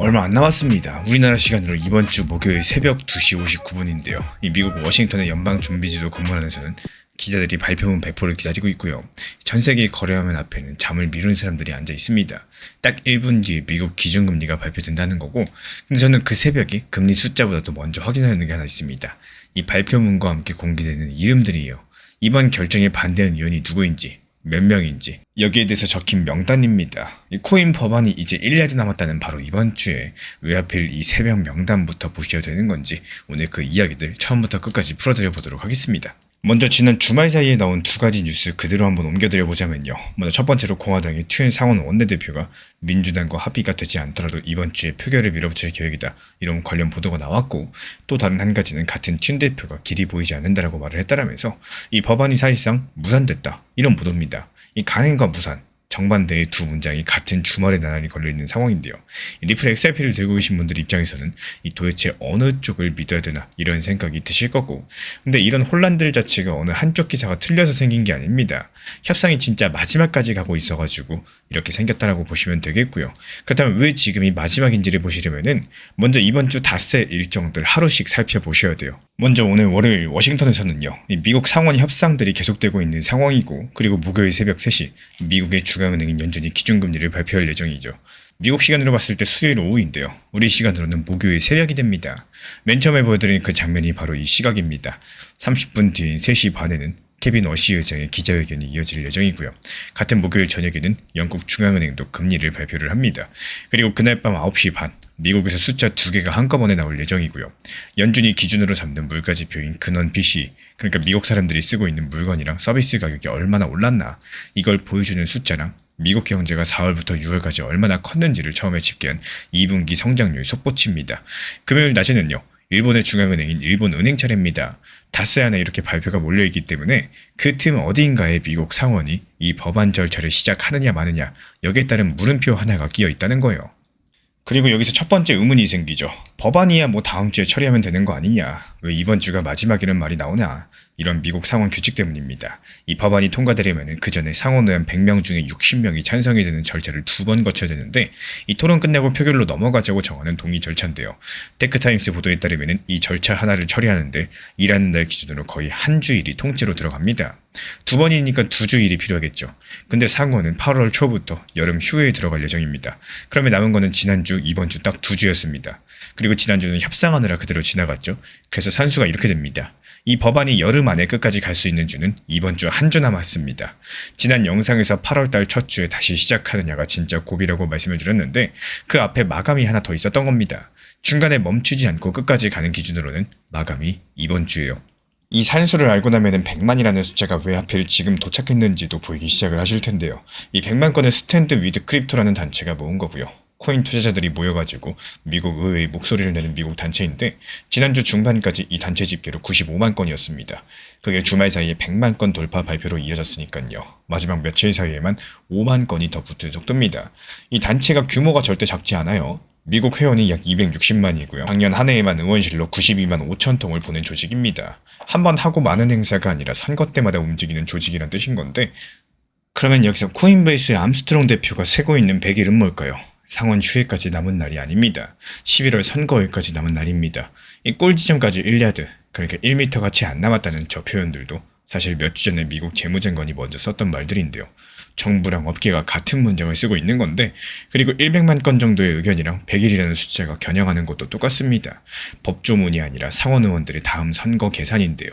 얼마 안 남았습니다. 우리나라 시간으로 이번 주 목요일 새벽 2시 59분인데요. 이 미국 워싱턴의 연방준비제도 건물안에서는 기자들이 발표문 배포를 기다리고 있고요. 전 세계 거래화면 앞에는 잠을 미루는 사람들이 앉아 있습니다. 딱 1분 뒤에 미국 기준금리가 발표된다는 거고, 근데 저는 그 새벽에 금리 숫자보다도 먼저 확인하는 게 하나 있습니다. 이 발표문과 함께 공개되는 이름들이에요. 이번 결정에 반대하는 의원이 누구인지, 몇 명인지, 여기에 대해서 적힌 명단입니다. 이 코인 법안이 이제 1야드 남았다는 바로 이번 주에 왜 하필 이 새벽 명단부터 보셔야 되는 건지, 오늘 그 이야기들 처음부터 끝까지 풀어드려 보도록 하겠습니다. 먼저 지난 주말 사이에 나온 두 가지 뉴스 그대로 한번 옮겨드려 보자면요. 먼저 첫 번째로 공화당의 튜엔 상원 원내대표가 민주당과 합의가 되지 않더라도 이번 주에 표결을 밀어붙일 계획이다, 이런 관련 보도가 나왔고, 또 다른 한 가지는 같은 튜엔 대표가 길이 보이지 않는다라고 말을 했다라면서 이 법안이 사실상 무산됐다, 이런 보도입니다. 이 간행과 무산, 정반대의 두 문장이 같은 주말에 나란히 걸려있는 상황인데요. 리플 XRP를 들고 계신 분들 입장에서는 이 도대체 어느 쪽을 믿어야 되나, 이런 생각이 드실 거고, 근데 이런 혼란들 자체가 어느 한쪽 기사가 틀려서 생긴 게 아닙니다. 협상이 진짜 마지막까지 가고 있어가지고 이렇게 생겼다라고 보시면 되겠고요. 그렇다면 왜 지금이 마지막인지를 보시려면은 먼저 이번 주 닷새 일정들 하루씩 살펴보셔야 돼요. 먼저 오늘 월요일 워싱턴에서는요, 이 미국 상원 협상들이 계속되고 있는 상황이고, 그리고 목요일 새벽 3시 미국의 중앙은행인 연준이 기준금리를 발표할 예정이죠. 미국 시간으로 봤을 때 수요일 오후인데요. 우리 시간으로는 목요일 새벽이 됩니다. 맨 처음에 보여드린 그 장면이 바로 이 시각입니다. 30분 뒤인 3시 반에는 케빈 워시 의장의 기자회견이 이어질 예정이고요. 같은 목요일 저녁에는 영국 중앙은행도 금리를 발표를 합니다. 그리고 그날 밤 9시 반, 미국에서 숫자 2개가 한꺼번에 나올 예정이고요. 연준이 기준으로 삼는 물가지표인 근원 PCE, 그러니까 미국 사람들이 쓰고 있는 물건이랑 서비스 가격이 얼마나 올랐나, 이걸 보여주는 숫자랑 미국 경제가 4월부터 6월까지 얼마나 컸는지를 처음에 집계한 2분기 성장률 속보치입니다. 금요일 낮에는요, 일본의 중앙은행인 일본은행 차례입니다. 닷새 안에 이렇게 발표가 몰려있기 때문에 그 틈 어디인가에 미국 상원이 이 법안 절차를 시작하느냐 마느냐, 여기에 따른 물음표 하나가 끼어 있다는 거예요. 그리고 여기서 첫 번째 의문이 생기죠. 법안이야 뭐 다음 주에 처리하면 되는 거 아니냐, 왜 이번 주가 마지막이란 말이 나오나, 이런 미국 상원 규칙 때문입니다. 이 법안이 통과되려면 그 전에 상원의원 100명 중에 60명이 찬성이 되는 절차를 2번 거쳐야 되는데, 이 토론 끝내고 표결로 넘어가자고 정하는 동의 절차인데요. 테크타임스 보도에 따르면 이 절차 하나를 처리하는데 일하는 날 기준으로 거의 한 주일이 통째로 들어갑니다. 2번이니까 2주일이 필요하겠죠. 근데 상원은 8월 초부터 여름 휴회에 들어갈 예정입니다. 그러면 남은 거는 지난주, 이번 주 딱 2주였습니다. 그리고 지난주는 협상하느라 그대로 지나갔죠. 그래서 산수가 이렇게 됩니다. 이 법안이 여름 안에 끝까지 갈 수 있는 주는 이번 주 한 주 남았습니다. 지난 영상에서 8월달 첫 주에 다시 시작하느냐가 진짜 고비라고 말씀을 드렸는데, 그 앞에 마감이 하나 더 있었던 겁니다. 중간에 멈추지 않고 끝까지 가는 기준으로는 마감이 이번 주예요. 이 산수를 알고 나면은 100만이라는 숫자가 왜 하필 지금 도착했는지도 보이기 시작을 하실 텐데요. 이 100만 건의 스탠드 위드 크립토라는 단체가 모은 거고요. 코인 투자자들이 모여가지고 미국 의회의 목소리를 내는 미국 단체인데, 지난주 중반까지 이 단체 집계로 95만 건이었습니다. 그게 주말 사이에 100만 건 돌파 발표로 이어졌으니까요. 마지막 며칠 사이에만 5만 건이 더 붙을 정도입니다. 이 단체가 규모가 절대 작지 않아요. 미국 회원이 약 260만이고요. 작년 한 해에만 의원실로 92만 5천 통을 보낸 조직입니다. 한번 하고 많은 행사가 아니라 선거 때마다 움직이는 조직이란 뜻인 건데, 그러면 여기서 코인베이스의 암스트롱 대표가 세고 있는 100일은 뭘까요? 상원 휴회까지 남은 날이 아닙니다. 11월 선거일까지 남은 날입니다. 이 골 지점까지 1야드, 그러니까 1m 같이 안 남았다는 저 표현들도 사실 몇 주 전에 미국 재무장관이 먼저 썼던 말들인데요. 정부랑 업계가 같은 문장을 쓰고 있는 건데, 그리고 100만 건 정도의 의견이랑 100일이라는 숫자가 겨냥하는 것도 똑같습니다. 법조문이 아니라 상원 의원들의 다음 선거 계산인데요.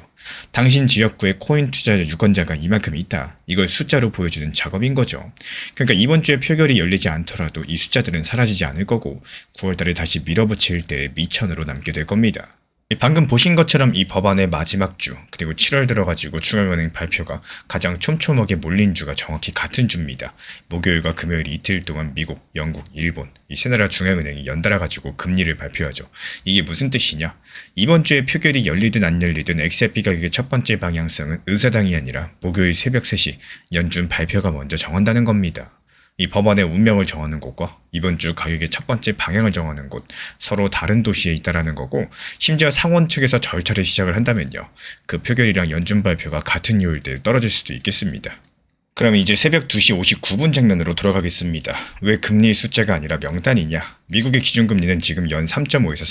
당신 지역구에 코인 투자 유권자가 이만큼 있다, 이걸 숫자로 보여주는 작업인 거죠. 그러니까 이번 주에 표결이 열리지 않더라도 이 숫자들은 사라지지 않을 거고, 9월달에 다시 밀어붙일 때의 미천으로 남게 될 겁니다. 방금 보신 것처럼 이 법안의 마지막 주, 그리고 7월 들어가지고 중앙은행 발표가 가장 촘촘하게 몰린 주가 정확히 같은 주입니다. 목요일과 금요일 이틀 동안 미국, 영국, 일본 이 세 나라 중앙은행이 연달아 가지고 금리를 발표하죠. 이게 무슨 뜻이냐? 이번 주에 표결이 열리든 안 열리든 XRP 가격의 첫 번째 방향성은 의사당이 아니라 목요일 새벽 3시 연준 발표가 먼저 정한다는 겁니다. 이 법안의 운명을 정하는 곳과 이번 주 가격의 첫 번째 방향을 정하는 곳, 서로 다른 도시에 있다라는 거고, 심지어 상원 측에서 절차를 시작을 한다면요, 그 표결이랑 연준 발표가 같은 요일대에 떨어질 수도 있겠습니다. 그럼 이제 새벽 2시 59분 장면으로 돌아가겠습니다. 왜 금리 숫자가 아니라 명단이냐? 미국의 기준금리는 지금 연 3.5에서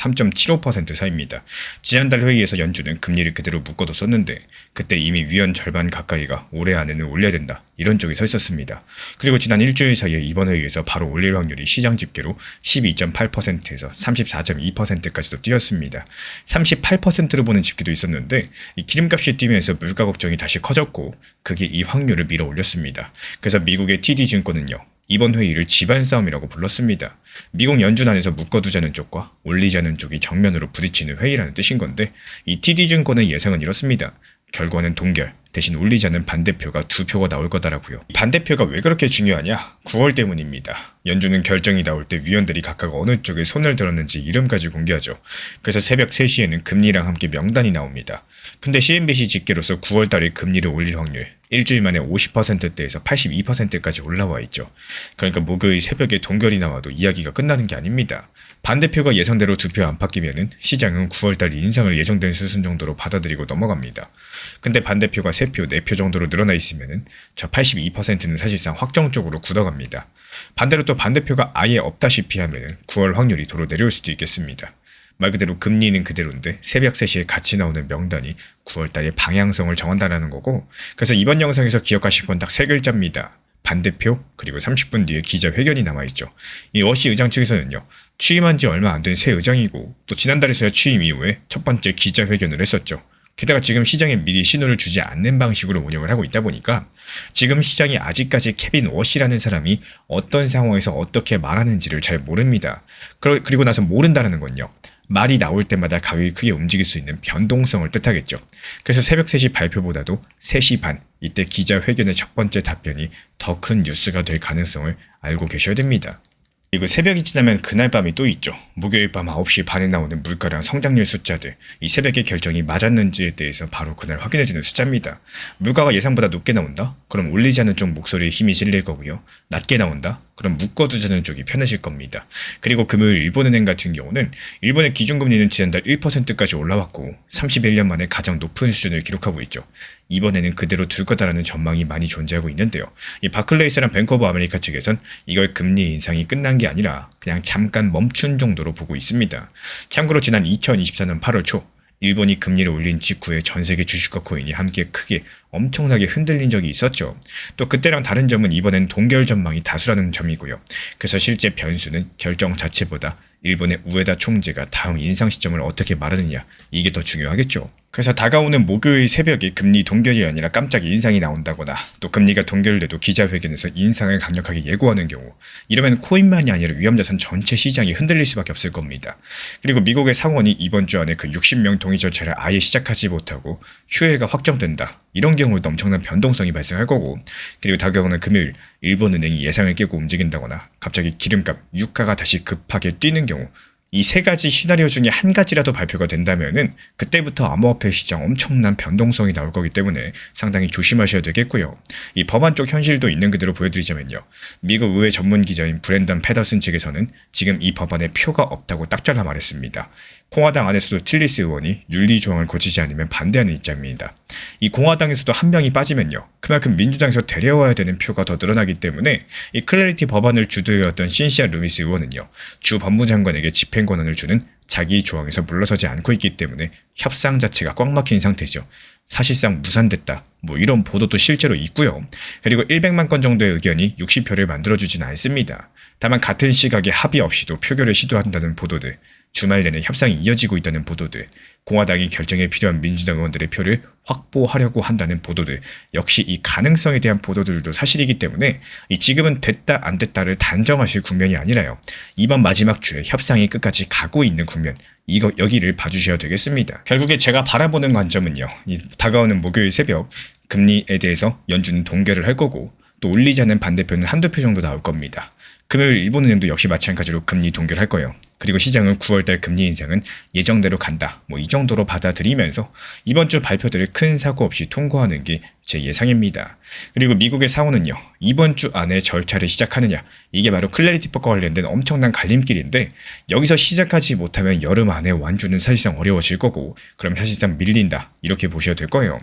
3.75% 사이입니다. 지난달 회의에서 연준은 금리를 그대로 묶어뒀었는데 그때 이미 위원 절반 가까이가 올해 안에는 올려야 된다 이런 쪽이 서 있었습니다. 그리고 지난 일주일 사이에 이번 회의에서 바로 올릴 확률이 시장 집계로 12.8%에서 34.2%까지도 뛰었습니다. 38%로 보는 집계도 있었는데 이 기름값이 뛰면서 물가 걱정이 다시 커졌고 그게 이 확률을 밀어 올렸습니다. 그래서 미국의 TD증권은요. 이번 회의를 집안 싸움이라고 불렀습니다. 미국 연준 안에서 묶어두자는 쪽과 올리자는 쪽이 정면으로 부딪히는 회의라는 뜻인 건데 이 TD증권의 예상은 이렇습니다. 결과는 동결, 대신 올리자는 반대표가 2표가 나올 거다라고요. 반대표가 왜 그렇게 중요하냐? 9월 때문입니다. 연준은 결정이 나올 때 위원들이 각각 어느 쪽에 손을 들었는지 이름까지 공개하죠. 그래서 새벽 3시에는 금리랑 함께 명단이 나옵니다. 근데 CNBC 집계로서 9월 달에 금리를 올릴 확률 일주일 만에 50%대에서 82%까지 올라와 있죠. 그러니까 목요일 새벽에 동결이 나와도 이야기가 끝나는 게 아닙니다. 반대표가 예상대로 2표 안팎이면은 시장은 9월달 인상을 예정된 수준 정도로 받아들이고 넘어갑니다. 근데 반대표가 3표, 4표 정도로 늘어나 있으면은 저 82%는 사실상 확정적으로 굳어갑니다. 반대로 또 반대표가 아예 없다시피 하면은 9월 확률이 도로 내려올 수도 있겠습니다. 말 그대로 금리는 그대로인데 새벽 3시에 같이 나오는 명단이 9월달의 방향성을 정한다는 거고 그래서 이번 영상에서 기억하실 건 딱 3글자입니다. 반대표 그리고 30분 뒤에 기자회견이 남아있죠. 이 워시 의장 측에서는요. 취임한 지 얼마 안 된 새 의장이고 또 지난달에서야 취임 이후에 첫 번째 기자회견을 했었죠. 게다가 지금 시장에 미리 신호를 주지 않는 방식으로 운영을 하고 있다 보니까 지금 시장이 아직까지 케빈 워시라는 사람이 어떤 상황에서 어떻게 말하는지를 잘 모릅니다. 그리고 나서 모른다는 건요. 말이 나올 때마다 가격이 크게 움직일 수 있는 변동성을 뜻하겠죠. 그래서 새벽 3시 발표보다도 3시 반 이때 기자회견의 첫 번째 답변이 더 큰 뉴스가 될 가능성을 알고 계셔야 됩니다. 그리고 새벽이 지나면 그날 밤이 또 있죠. 목요일 밤 9시 반에 나오는 물가랑 성장률 숫자들, 이 새벽의 결정이 맞았는지에 대해서 바로 그날 확인해주는 숫자입니다. 물가가 예상보다 높게 나온다? 그럼 올리자는 쪽 목소리에 힘이 실릴 거고요. 낮게 나온다? 그럼 묶어두자는 쪽이 편해질 겁니다. 그리고 금요일 일본은행 같은 경우는 일본의 기준금리는 지난달 1%까지 올라왔고 31년 만에 가장 높은 수준을 기록하고 있죠. 이번에는 그대로 둘 거다라는 전망이 많이 존재하고 있는데요. 이 바클레이스랑 뱅크 오브 아메리카 측에선 이걸 금리 인상이 끝난 게 아니라 그냥 잠깐 멈춘 정도로 보고 있습니다. 참고로 지난 2024년 8월 초 일본이 금리를 올린 직후에 전세계 주식과 코인이 함께 크게 엄청나게 흔들린 적이 있었죠. 또 그때랑 다른 점은 이번엔 동결 전망이 다수라는 점이고요. 그래서 실제 변수는 결정 자체보다 일본의 우에다 총재가 다음 인상 시점을 어떻게 말하느냐 이게 더 중요하겠죠. 그래서 다가오는 목요일 새벽에 금리 동결이 아니라 깜짝 인상이 나온다거나 또 금리가 동결돼도 기자회견에서 인상을 강력하게 예고하는 경우 이러면 코인만이 아니라 위험자산 전체 시장이 흔들릴 수밖에 없을 겁니다. 그리고 미국의 상원이 이번 주 안에 그 60명 동의 절차를 아예 시작하지 못하고 휴회가 확정된다. 이런 경우에도 엄청난 변동성이 발생할 거고 그리고 다가오는 금요일 일본은행이 예상을 깨고 움직인다거나 갑자기 기름값, 유가가 다시 급하게 뛰는 경우 이 세 가지 시나리오 중에 한 가지라도 발표가 된다면은 그때부터 암호화폐 시장 엄청난 변동성이 나올 거기 때문에 상당히 조심하셔야 되겠고요. 이 법안 쪽 현실도 있는 그대로 보여드리자면요. 미국 의회 전문 기자인 브랜던 패더슨 측에서는 지금 이 법안에 표가 없다고 딱 잘라 말했습니다. 공화당 안에서도 틸리스 의원이 윤리 조항을 고치지 않으면 반대하는 입장입니다. 이 공화당에서도 한 명이 빠지면요. 그만큼 민주당에서 데려와야 되는 표가 더 늘어나기 때문에 이 클래리티 법안을 주도해왔던 신시아 루미스 의원은요. 주 법무장관에게 집행 권한을 주는 자기 조항에서 물러서지 않고 있기 때문에 협상 자체가 꽉 막힌 상태죠. 사실상 무산됐다. 뭐 이런 보도도 실제로 있고요. 그리고 100만 건 정도의 의견이 60표를 만들어주진 않습니다. 다만 같은 시각에 합의 없이도 표결을 시도한다는 보도들, 주말 내내 협상이 이어지고 있다는 보도들, 공화당이 결정에 필요한 민주당 의원들의 표를 확보하려고 한다는 보도들, 역시 이 가능성에 대한 보도들도 사실이기 때문에 이 지금은 됐다 안 됐다를 단정하실 국면이 아니라요. 이번 마지막 주에 협상이 끝까지 가고 있는 국면, 여기를 봐주셔야 되겠습니다. 결국에 제가 바라보는 관점은요. 이 다가오는 목요일 새벽 금리에 대해서 연준은 동결을 할 거고 또 올리자는 반대표는 한두 표 정도 나올 겁니다. 금요일 일본은행도 역시 마찬가지로 금리 동결할 거예요. 그리고 시장은 9월달 금리 인상은 예정대로 간다. 뭐 이 정도로 받아들이면서 이번 주 발표들을 큰 사고 없이 통과하는 게 제 예상입니다. 그리고 미국의 상원은요. 이번 주 안에 절차를 시작하느냐. 이게 바로 클래리티법과 관련된 엄청난 갈림길인데 여기서 시작하지 못하면 여름 안에 완주는 사실상 어려워질 거고 그럼 사실상 밀린다. 이렇게 보셔야 될 거예요.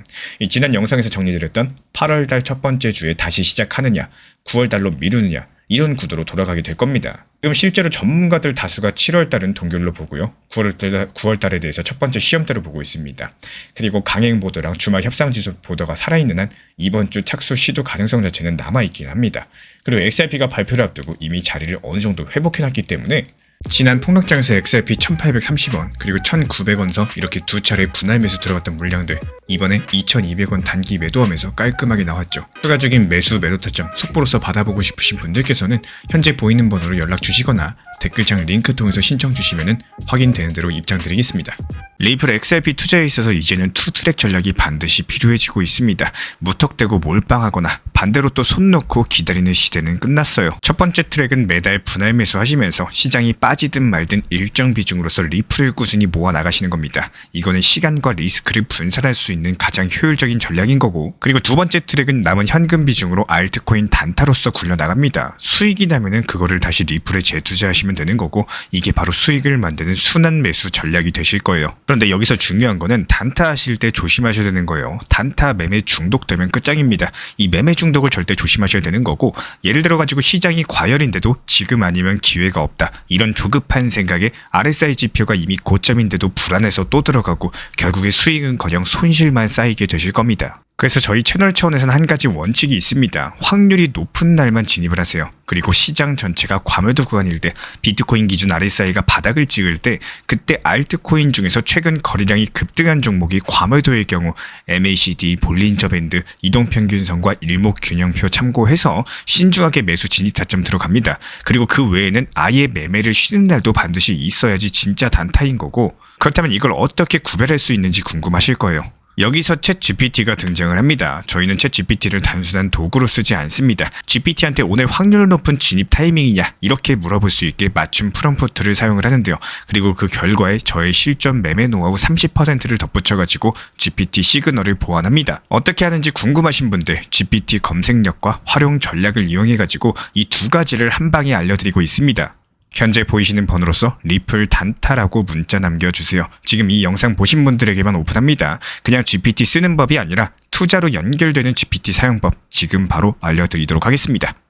지난 영상에서 정리드렸던 8월달 첫 번째 주에 다시 시작하느냐. 9월달로 미루느냐. 이런 구도로 돌아가게 될 겁니다. 그럼 실제로 전문가들 다수가 7월달은 동결로 보고요. 9월달에 대해서 첫 번째 시험대로 보고 있습니다. 그리고 강행 보도랑 주말 협상지수 보도가 살아있는 한 이번 주 착수 시도 가능성 자체는 남아있긴 합니다. 그리고 XRP가 발표를 앞두고 이미 자리를 어느 정도 회복해놨기 때문에 지난 폭락장에서 XRP 1830원 그리고 1900원서 이렇게 두 차례 분할 매수 들어갔던 물량들 이번에 2200원 단기 매도하면서 깔끔하게 나왔죠. 추가적인 매수 매도 타점 속보로서 받아보고 싶으신 분들께서는 현재 보이는 번호로 연락 주시거나 댓글창 링크 통해서 신청 주시면 확인되는 대로 입장 드리겠습니다. 리플 XRP 투자에 있어서 이제는 투트랙 전략이 반드시 필요해지고 있습니다. 무턱대고 몰빵하거나 반대로 또 손 놓고 기다리는 시대는 끝났어요. 첫 번째 트랙은 매달 분할 매수하시면서 시장이 빠지든 말든 일정 비중으로서 리플을 꾸준히 모아 나가시는 겁니다. 이거는 시간과 리스크를 분산할 수 있는 가장 효율적인 전략인 거고, 그리고 두 번째 트랙은 남은 현금 비중으로 알트코인 단타로서 굴려나갑니다. 수익이 나면은 그거를 다시 리플에 재투자하시면 되는 거고, 이게 바로 수익을 만드는 순환 매수 전략이 되실 거예요. 그런데 여기서 중요한 거는 단타 하실 때 조심하셔야 되는 거예요. 단타 매매 중독되면 끝장입니다. 이 매매 중독을 절대 조심하셔야 되는 거고, 예를 들어 가지고 시장이 과열인데도 지금 아니면 기회가 없다, 이런 조급한 생각에 RSI 지표가 이미 고점인데도 불안해서 또 들어가고 결국에 수익은커녕 손실만 쌓이게 되실 겁니다. 그래서 저희 채널 차원에서는 한 가지 원칙이 있습니다. 확률이 높은 날만 진입을 하세요. 그리고 시장 전체가 과매도 구간일 때, 비트코인 기준 RSI가 바닥을 찍을 때, 그때 알트코인 중에서 최근 거래량이 급등한 종목이 과매도의 경우 MACD, 볼린저 밴드, 이동평균선과 일목균형표 참고해서 신중하게 매수 진입 타점 들어갑니다. 그리고 그 외에는 아예 매매를 쉬는 날도 반드시 있어야지 진짜 단타인 거고, 그렇다면 이걸 어떻게 구별할 수 있는지 궁금하실 거예요. 여기서 챗GPT가 등장을 합니다. 저희는 챗GPT를 단순한 도구로 쓰지 않습니다. GPT한테 오늘 확률 높은 진입 타이밍이냐 이렇게 물어볼 수 있게 맞춤 프롬프트를 사용을 하는데요. 그리고 그 결과에 저의 실전 매매 노하우 30%를 덧붙여가지고 GPT 시그널을 보완합니다. 어떻게 하는지 궁금하신 분들 GPT 검색력과 활용 전략을 이용해가지고 이 두 가지를 한 방에 알려드리고 있습니다. 현재 보이시는 번호로서 리플 단타라고 문자 남겨주세요. 지금 이 영상 보신 분들에게만 오픈합니다. 그냥 GPT 쓰는 법이 아니라 투자로 연결되는 GPT 사용법 지금 바로 알려드리도록 하겠습니다.